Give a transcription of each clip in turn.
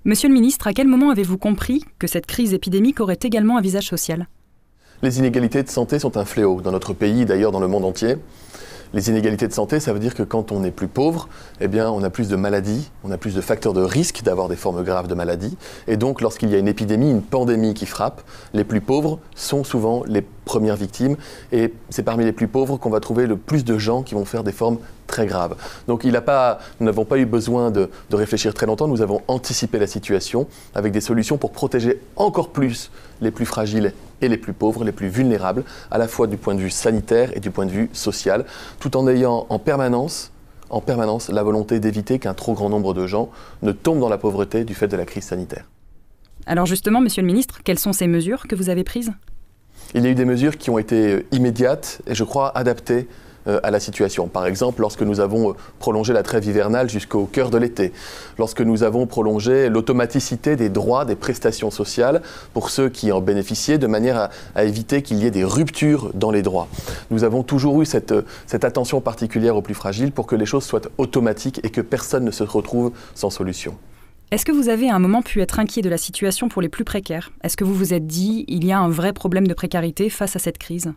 Monsieur le ministre, à quel moment avez-vous compris que cette crise épidémique aurait également un visage social ? Les inégalités de santé sont un fléau dans notre pays, d'ailleurs dans le monde entier. Les inégalités de santé, ça veut dire que quand on est plus pauvre, eh bien, on a plus de maladies, on a plus de facteurs de risque d'avoir des formes graves de maladies. Et donc, lorsqu'il y a une épidémie, une pandémie qui frappe, les plus pauvres sont souvent les premières victimes. Et c'est parmi les plus pauvres qu'on va trouver le plus de gens qui vont faire des formes très graves. Donc nous n'avons pas eu besoin de réfléchir très longtemps, nous avons anticipé la situation avec des solutions pour protéger encore plus les plus fragiles et les plus pauvres, les plus vulnérables, à la fois du point de vue sanitaire et du point de vue social, tout en ayant en permanence la volonté d'éviter qu'un trop grand nombre de gens ne tombent dans la pauvreté du fait de la crise sanitaire. Alors justement, Monsieur le Ministre, quelles sont ces mesures que vous avez prises ? Il y a eu des mesures qui ont été immédiates et je crois adaptées à la situation. Par exemple, lorsque nous avons prolongé la trêve hivernale jusqu'au cœur de l'été, lorsque nous avons prolongé l'automaticité des droits, des prestations sociales pour ceux qui en bénéficiaient, de manière à éviter qu'il y ait des ruptures dans les droits. Nous avons toujours eu cette attention particulière aux plus fragiles pour que les choses soient automatiques et que personne ne se retrouve sans solution. Est-ce que vous avez à un moment pu être inquiet de la situation pour les plus précaires ? Est-ce que vous vous êtes dit, il y a un vrai problème de précarité face à cette crise ?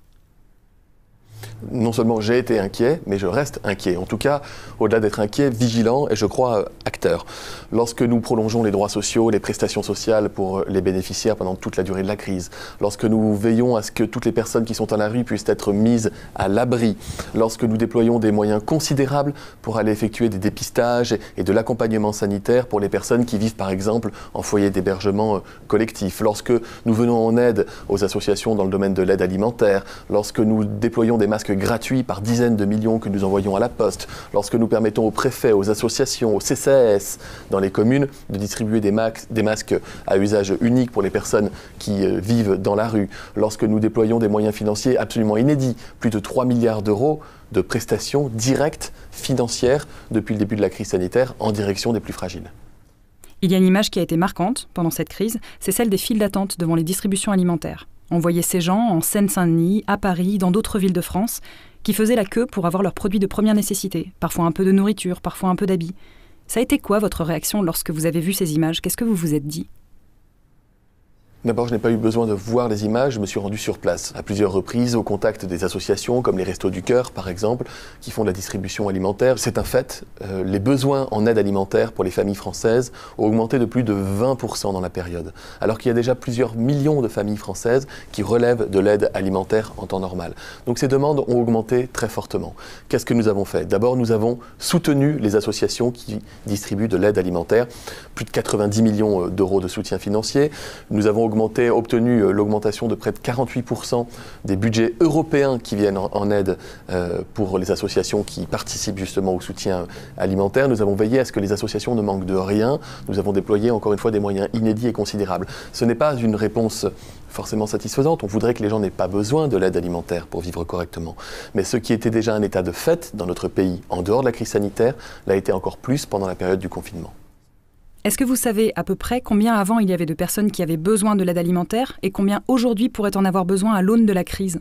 Non seulement j'ai été inquiet, mais je reste inquiet. En tout cas, au-delà d'être inquiet, vigilant et je crois acteur. Lorsque nous prolongeons les droits sociaux, les prestations sociales pour les bénéficiaires pendant toute la durée de la crise, lorsque nous veillons à ce que toutes les personnes qui sont à la rue puissent être mises à l'abri, lorsque nous déployons des moyens considérables pour aller effectuer des dépistages et de l'accompagnement sanitaire pour les personnes qui vivent par exemple en foyer d'hébergement collectif, lorsque nous venons en aide aux associations dans le domaine de l'aide alimentaire, lorsque nous déployons des masques gratuits par dizaines de millions que nous envoyons à la poste, lorsque nous permettons aux préfets, aux associations, aux CCAS dans les communes de distribuer des masques à usage unique pour les personnes qui vivent dans la rue, lorsque nous déployons des moyens financiers absolument inédits, plus de 3 milliards d'euros de prestations directes financières depuis le début de la crise sanitaire en direction des plus fragiles. Il y a une image qui a été marquante pendant cette crise, c'est celle des files d'attente devant les distributions alimentaires. On voyait ces gens en Seine-Saint-Denis, à Paris, dans d'autres villes de France, qui faisaient la queue pour avoir leurs produits de première nécessité, parfois un peu de nourriture, parfois un peu d'habits. Ça a été quoi votre réaction lorsque vous avez vu ces images ? Qu'est-ce que vous vous êtes dit ? D'abord, je n'ai pas eu besoin de voir les images, je me suis rendu sur place à plusieurs reprises au contact des associations comme les Restos du Cœur par exemple, qui font de la distribution alimentaire. C'est un fait, les besoins en aide alimentaire pour les familles françaises ont augmenté de plus de 20% dans la période, alors qu'il y a déjà plusieurs millions de familles françaises qui relèvent de l'aide alimentaire en temps normal. Donc ces demandes ont augmenté très fortement. Qu'est-ce que nous avons fait ? D'abord, nous avons soutenu les associations qui distribuent de l'aide alimentaire, plus de 90 millions d'euros de soutien financier. Nous avons obtenu l'augmentation de près de 48% des budgets européens qui viennent en aide pour les associations qui participent justement au soutien alimentaire. Nous avons veillé à ce que les associations ne manquent de rien. Nous avons déployé encore une fois des moyens inédits et considérables. Ce n'est pas une réponse forcément satisfaisante. On voudrait que les gens n'aient pas besoin de l'aide alimentaire pour vivre correctement. Mais ce qui était déjà un état de fait dans notre pays en dehors de la crise sanitaire l'a été encore plus pendant la période du confinement. Est-ce que vous savez à peu près combien avant il y avait de personnes qui avaient besoin de l'aide alimentaire et combien aujourd'hui pourraient en avoir besoin à l'aune de la crise ?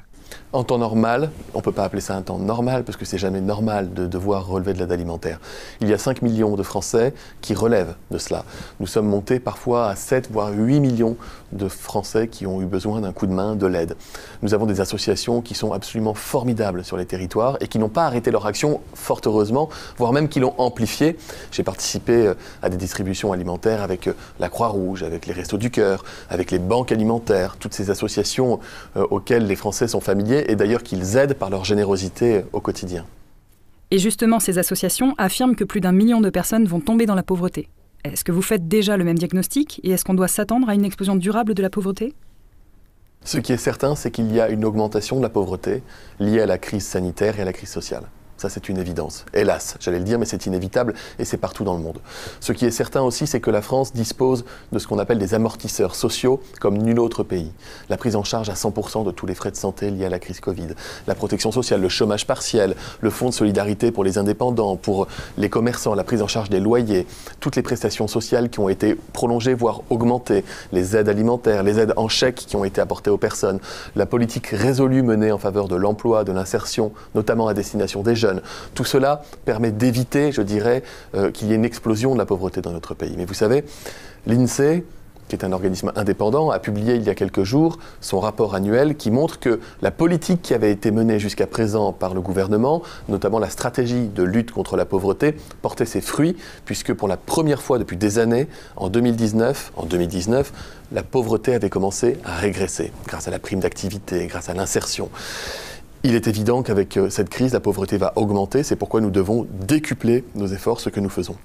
En temps normal, on ne peut pas appeler ça un temps normal parce que c'est jamais normal de devoir relever de l'aide alimentaire. Il y a 5 millions de Français qui relèvent de cela. Nous sommes montés parfois à 7 voire 8 millions de Français qui ont eu besoin d'un coup de main, de l'aide. Nous avons des associations qui sont absolument formidables sur les territoires et qui n'ont pas arrêté leur action, fort heureusement, voire même qui l'ont amplifiée. J'ai participé à des distributions alimentaires avec la Croix-Rouge, avec les Restos du Cœur, avec les banques alimentaires, toutes ces associations auxquelles les Français sont familiers et d'ailleurs qu'ils aident par leur générosité au quotidien. Et justement, ces associations affirment que plus d'1 million de personnes vont tomber dans la pauvreté. Est-ce que vous faites déjà le même diagnostic et est-ce qu'on doit s'attendre à une explosion durable de la pauvreté ? Ce qui est certain, c'est qu'il y a une augmentation de la pauvreté liée à la crise sanitaire et à la crise sociale. Ça, c'est une évidence. Hélas, j'allais le dire, mais c'est inévitable et c'est partout dans le monde. Ce qui est certain aussi, c'est que la France dispose de ce qu'on appelle des amortisseurs sociaux comme nul autre pays. La prise en charge à 100% de tous les frais de santé liés à la crise Covid, la protection sociale, le chômage partiel, le fonds de solidarité pour les indépendants, pour les commerçants, la prise en charge des loyers, toutes les prestations sociales qui ont été prolongées, voire augmentées, les aides alimentaires, les aides en chèque qui ont été apportées aux personnes, la politique résolue menée en faveur de l'emploi, de l'insertion, notamment à destination des jeunes. Tout cela permet d'éviter, je dirais, qu'il y ait une explosion de la pauvreté dans notre pays. Mais vous savez, L'INSEE, qui est un organisme indépendant, a publié il y a quelques jours son rapport annuel qui montre que la politique qui avait été menée jusqu'à présent par le gouvernement, notamment la stratégie de lutte contre la pauvreté, portait ses fruits, puisque pour la première fois depuis des années, en 2019, la pauvreté avait commencé à régresser, grâce à la prime d'activité, grâce à l'insertion. Il est évident qu'avec cette crise, la pauvreté va augmenter, c'est pourquoi nous devons décupler nos efforts, ce que nous faisons.